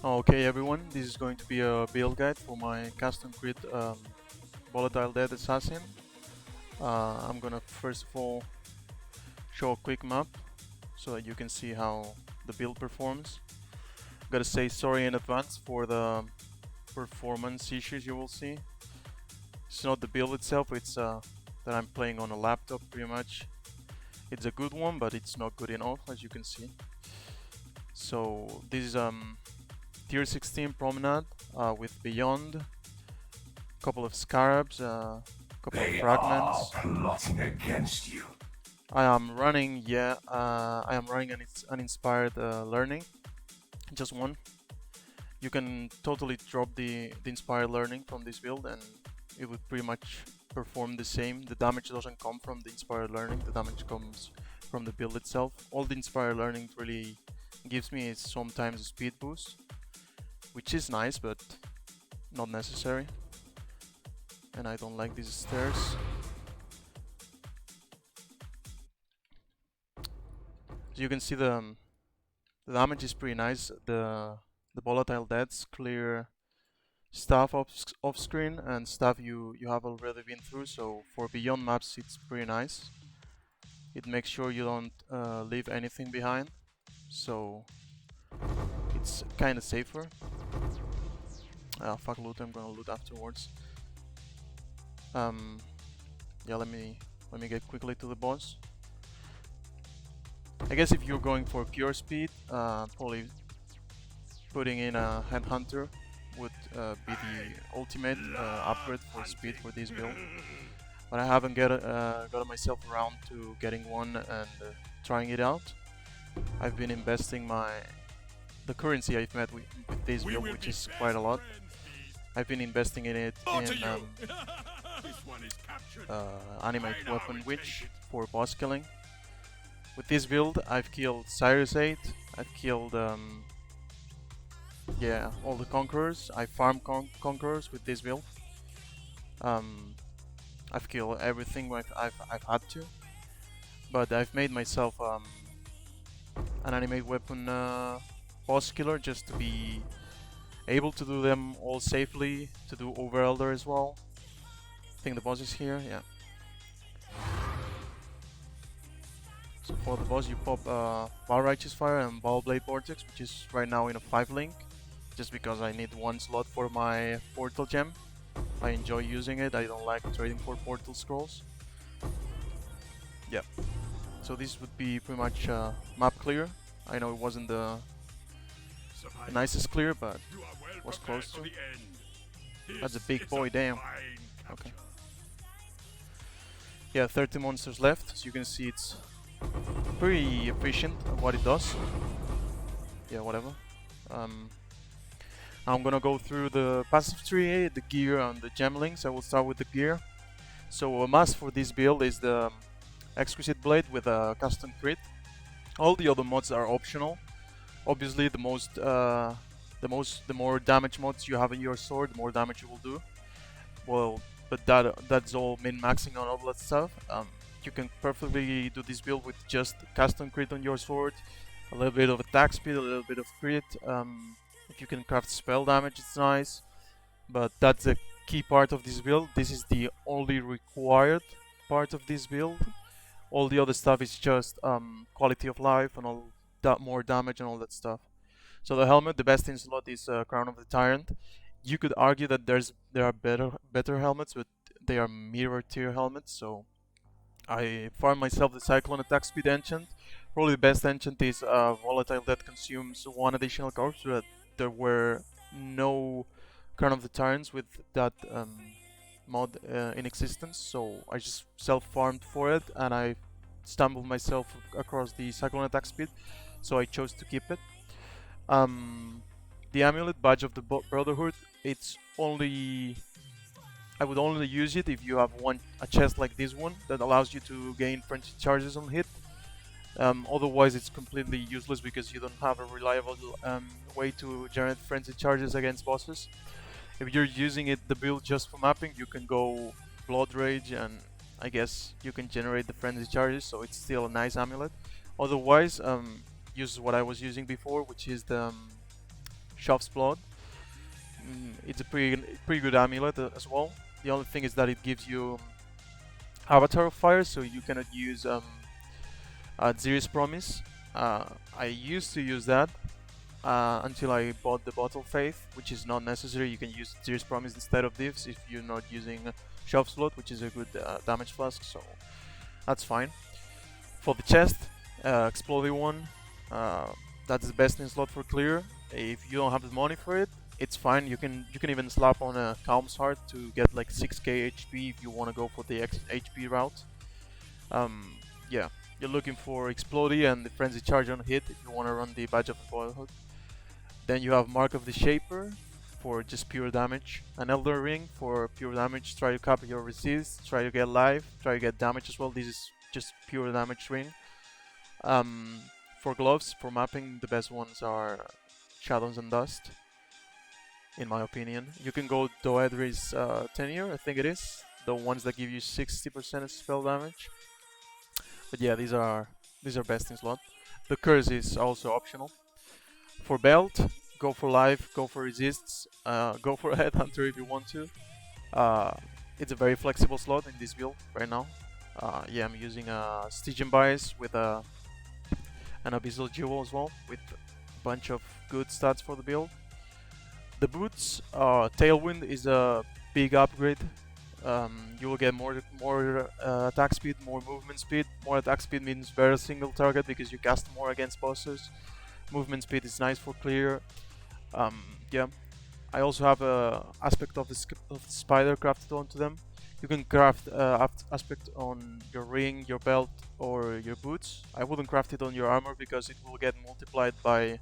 Okay everyone, this is going to be a build guide for my custom crit volatile dead assassin. I'm gonna first of all show a quick map so that you can see how the build performs. Gotta say sorry in advance for the performance issues you will see. It's not the build itself, it's that I'm playing on a laptop pretty much. It's a good one, but it's not good enough, as you can see. So this is tier 16 promenade with beyond, couple of scarabs, couple of They are fragments. plotting against you. I am running, I am running an uninspired learning, just one. You can totally drop the inspired learning from this build and it would pretty much perform the same. The damage doesn't come from the inspired learning, the damage comes from the build itself. All the inspired learning really gives me is sometimes a speed boost, which is nice but not necessary. And I don't like these stairs. So you can see the damage is pretty nice. The volatile deaths clear stuff off screen and stuff you have already been through. So for beyond maps, it's pretty nice. It makes sure you don't leave anything behind. So it's kind of safer. Fuck loot. I'm gonna loot afterwards. Um, yeah. Let me get quickly to the boss. I guess if you're going for pure speed, probably putting in a headhunter would be the ultimate upgrade for speed for this build. But I haven't got myself around to getting one and trying it out. I've been investing the currency I've made with this build, which is quite a lot. I've been investing in it in animate weapon witch for boss killing. With this build, I've killed Cyrus 8. I've killed yeah, all the conquerors. I farm conquerors with this build. I've killed everything I've had to, but I've made myself an animate weapon boss killer just to be able to do them all safely, to do over elder as well. I think the boss is here, yeah. So for the boss you pop Val Righteous Fire and Ball Blade Vortex, which is right now in a 5 link, just because I need one slot for my portal gem. I enjoy using it, I don't like trading for portal scrolls. Yep. So this would be pretty much map clear. I know it wasn't the nicest clear, but was close to. That's a big boy, damn. Okay. Yeah, 30 monsters left, so you can see it's pretty efficient at what it does. Yeah, whatever. I'm gonna go through the passive tree, the gear, and the gem links. I will start with the gear. So a must for this build is the Exquisite Blade with a custom crit. All the other mods are optional. Obviously, the more damage mods you have in your sword, the more damage you will do. Well, but that's all min-maxing on all that stuff. You can perfectly do this build with just custom crit on your sword, a little bit of attack speed, a little bit of crit. If you can craft spell damage, it's nice. But that's the key part of this build. This is the only required part of this build. All the other stuff is just quality of life and all that, more damage and all that stuff. So the helmet, the best in slot is Crown of the Tyrant. You could argue that there are better helmets, but they are mirror tier helmets. So I farm myself the Cyclone attack speed enchant. Probably the best enchant is Volatile that consumes one additional corpse, but there were no Crown of the Tyrants with that mod in existence, so I just self-farmed for it and I stumbled myself across the Cyclone attack speed, so I chose to keep it. The amulet, Badge of the Brotherhood, it's only... I would only use it if you have a chest like this one that allows you to gain frenzy charges on hit. Otherwise it's completely useless because you don't have a reliable way to generate frenzy charges against bosses. If you're using the build just for mapping, you can go Blood Rage and I guess you can generate the frenzy charges, so it's still a nice amulet. Otherwise, use what I was using before, which is the Chef's Blood. It's a pretty good amulet as well. The only thing is that it gives you Avatar of Fire, so you cannot use Ziri's Promise. I used to use that until I bought the Bottle Faith, which is not necessary. You can use Ziri's Promise instead of this if you're not using Shelf Slot, which is a good damage flask, so that's fine. For the chest, Exploding one, that's the best in slot for clear. If you don't have the money for it, it's fine. You can even slap on a Calm's Heart to get like 6k HP if you want to go for the HP route. Yeah, you're looking for Explodey and the Frenzy Charge on hit if you want to run the Badge of Boyhood. Then you have Mark of the Shaper for just pure damage. An Elder Ring for pure damage. Try to copy your resist, try to get life, try to get damage as well. This is just pure damage ring. For gloves, for mapping, the best ones are Shadows and Dust, in my opinion. You can go Doedri's Tenure, I think it is. The ones that give you 60% spell damage. But yeah, these are best in slot. The Curse is also optional. For belt, go for life, go for resists, go for a headhunter if you want to. It's a very flexible slot in this build right now. Yeah, I'm using a Stygian Bias with an Abyssal Jewel as well, with a bunch of good stats for the build. The boots, Tailwind is a big upgrade. You will get more attack speed, more movement speed. More attack speed means better single target because you cast more against bosses. Movement speed is nice for clear. Yeah, I also have a aspect of the spider crafted onto them. You can craft aspect on your ring, your belt, or your boots. I wouldn't craft it on your armor because it will get multiplied by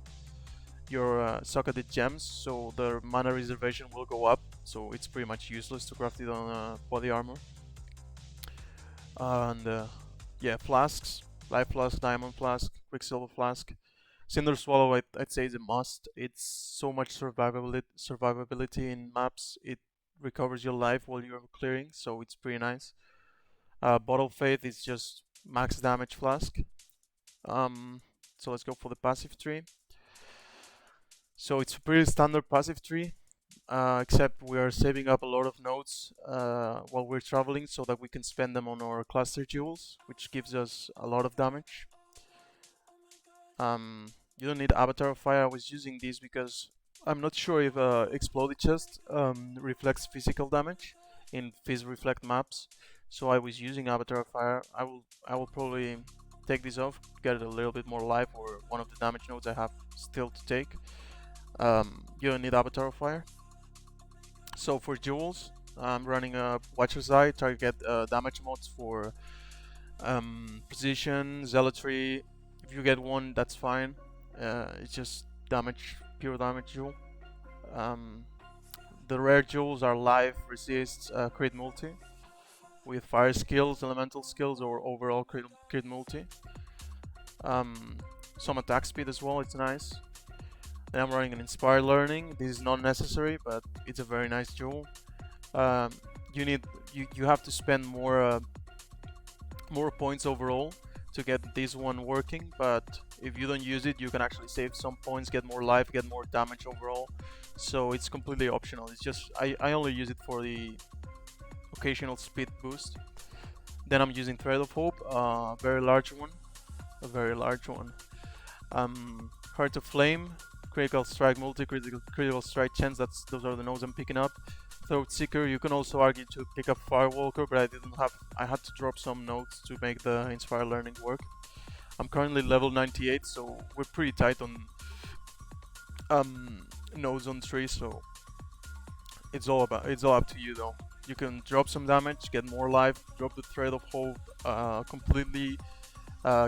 your socketed gems, so the mana reservation will go up. So it's pretty much useless to craft it on body armor. And yeah, flasks: Life Flask, Diamond Flask, Quicksilver Flask. Cinder Swallow, I'd say, is a must. It's so much survivability in maps. It recovers your life while you're clearing, so it's pretty nice. Bottle Faith is just max damage flask. So let's go for the passive tree. So it's a pretty standard passive tree, except we are saving up a lot of nodes while we're traveling so that we can spend them on our cluster jewels, which gives us a lot of damage. You don't need Avatar of Fire. I was using these because I'm not sure if Exploded Chest reflects physical damage in Fizz Reflect maps, so I was using Avatar of Fire. I will probably take this off, get a little bit more life, or one of the damage nodes I have still to take. You don't need Avatar of Fire. So for jewels, I'm running a Watcher's Eye, try to get damage mods for Precision, Zealotry. If you get one, that's fine. It's just damage, pure damage jewel. The rare jewels are Life, Resists, Crit Multi, with Fire skills, Elemental skills, or overall crit multi. Some attack speed as well, it's nice. Then I'm running an Inspired Learning. This is not necessary, but it's a very nice jewel. You have to spend more points overall to get this one working, but if you don't use it, you can actually save some points, get more life, get more damage overall. So it's completely optional. It's just I only use it for the occasional speed boost. Then I'm using Thread of Hope, a very large one. Heart of Flame, Critical Strike multi, critical strike chance. Those are the nodes I'm picking up. Throat Seeker, you can also argue to pick up Firewalker, but I had to drop some nodes to make the Inspire Learning work. I'm currently level 98, so we're pretty tight on nodes on tree, so it's all up to you though. You can drop some damage, get more life, drop the Thread of Hope completely,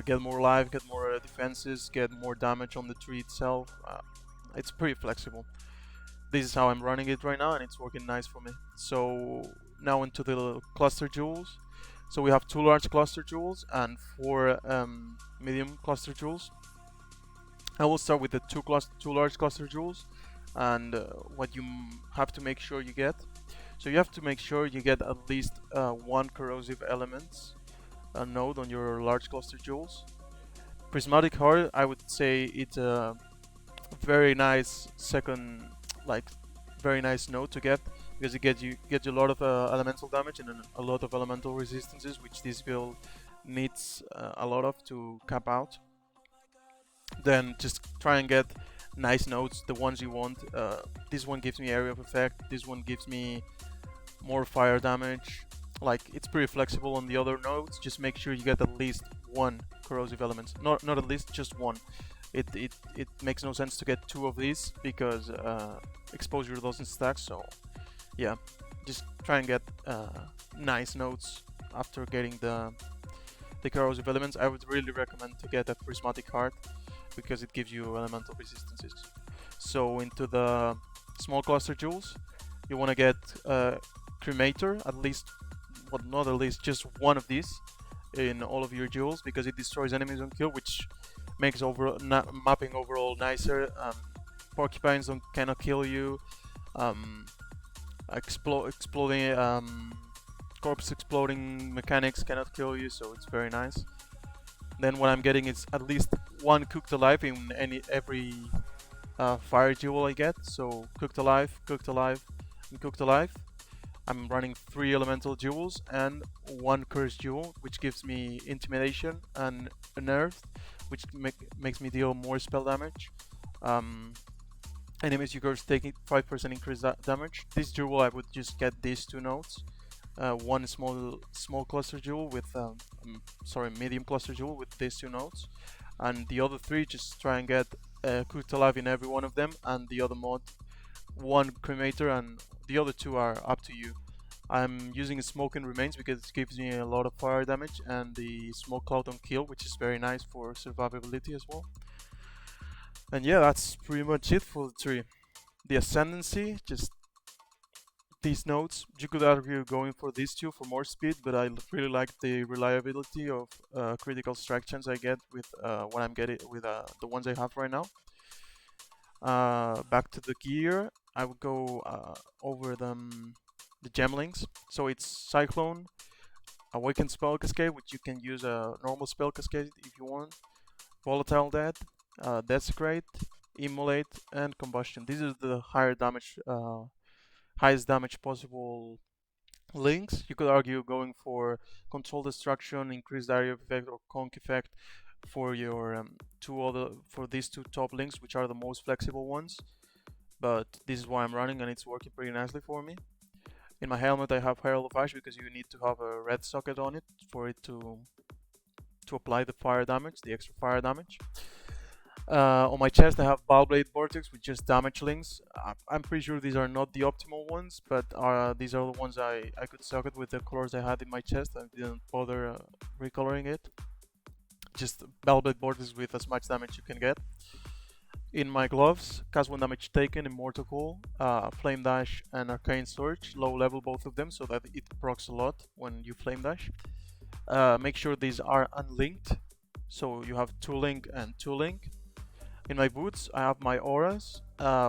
get more life, get more defenses, get more damage on the tree itself. It's pretty flexible. This is how I'm running it right now, and it's working nice for me. So now into the cluster jewels. So we have 2 large cluster jewels and 4 medium cluster jewels. I will start with the 2 large cluster jewels and what you have to make sure you get. So you have to make sure you get at least 1 corrosive elements node on your large cluster jewels. Prismatic Heart, I would say it's very nice second, like very nice node to get, because it gets you a lot of elemental damage and a lot of elemental resistances, which this build needs a lot of to cap out. Then just try and get nice nodes, the ones you want. This one gives me area of effect. This one gives me more fire damage. Like, it's pretty flexible on the other nodes. Just make sure you get at least one corrosive element. Not at least, just one. It makes no sense to get two of these because exposure doesn't stack. So yeah, just try and get nice nodes after getting the corrosive elements. I would really recommend to get a prismatic heart because it gives you elemental resistances. So into the small cluster jewels, you want to get cremator, at least, well, not at least, just one of these in all of your jewels, because it destroys enemies on kill, which makes mapping overall nicer. Porcupines cannot kill you. Exploding corpse exploding mechanics cannot kill you, so it's very nice. Then what I'm getting is at least one cooked alive in every fire jewel I get. So cooked alive, and cooked alive. I'm running 3 elemental jewels and 1 cursed jewel, which gives me intimidation and unearthed, which makes me deal more spell damage. Enemies you curse taking 5% increased damage. This jewel I would just get these 2 nodes. One small cluster jewel with medium cluster jewel with these 2 nodes, and the other 3 just try and get cooked alive in every one of them, and the other mod 1 cremator, and the other 2 are up to you. I'm using a smoke and remains because it gives me a lot of fire damage, and the smoke cloud on kill, which is very nice for survivability as well. And yeah, that's pretty much it for the tree. The ascendancy, just these nodes. You could argue going for these 2 for more speed, but I really like the reliability of critical strike chance I get with when I'm getting with the ones I have right now. Back to the gear, I would go over the gemlings. So it's Cyclone, Awakened Spell Cascade, which you can use a normal spell cascade if you want. Volatile Dead, Desecrate, Immolate, and Combustion. These are the highest damage possible links. You could argue going for Control Destruction, Increased Area of Effect, or Conk Effect for your for these 2 top links, which are the most flexible ones. But this is why I'm running, and it's working pretty nicely for me. In my helmet I have Herald of Ash because you need to have a red socket on it for it to apply the fire damage, the extra fire damage. On my chest I have Balblade Vortex with just damage links. I'm pretty sure these are not the optimal ones, but these are the ones I could socket with the colors I had in my chest. I didn't bother recoloring it. Just Balblade Vortex with as much damage you can get. In my gloves, cast 1 damage taken, Immortal Coil, Flame Dash, and Arcane Surge. Low level both of them so that it procs a lot when you Flame Dash. Make sure these are unlinked, so you have 2 link and 2 link. In my boots, I have my auras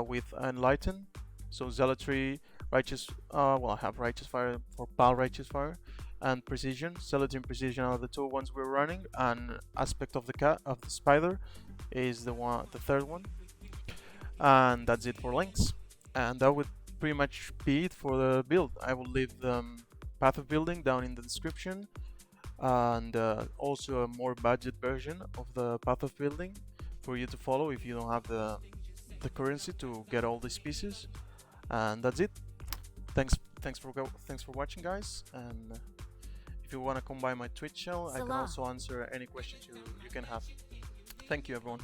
with Enlighten, so Zealotry, Righteous, I have Righteous Fire for Pal Righteous Fire, and Precision. Zealotry and Precision are the 2 ones we're running, and Aspect of the Spider is the third one. And that's it for links. And that would pretty much be it for the build. I will leave the path of building down in the description, and also a more budget version of the path of building for you to follow if you don't have the currency to get all these pieces. And that's it. Thanks for watching, guys. And if you want to come by my Twitch channel, I can also answer any questions you can have. Thank you, everyone.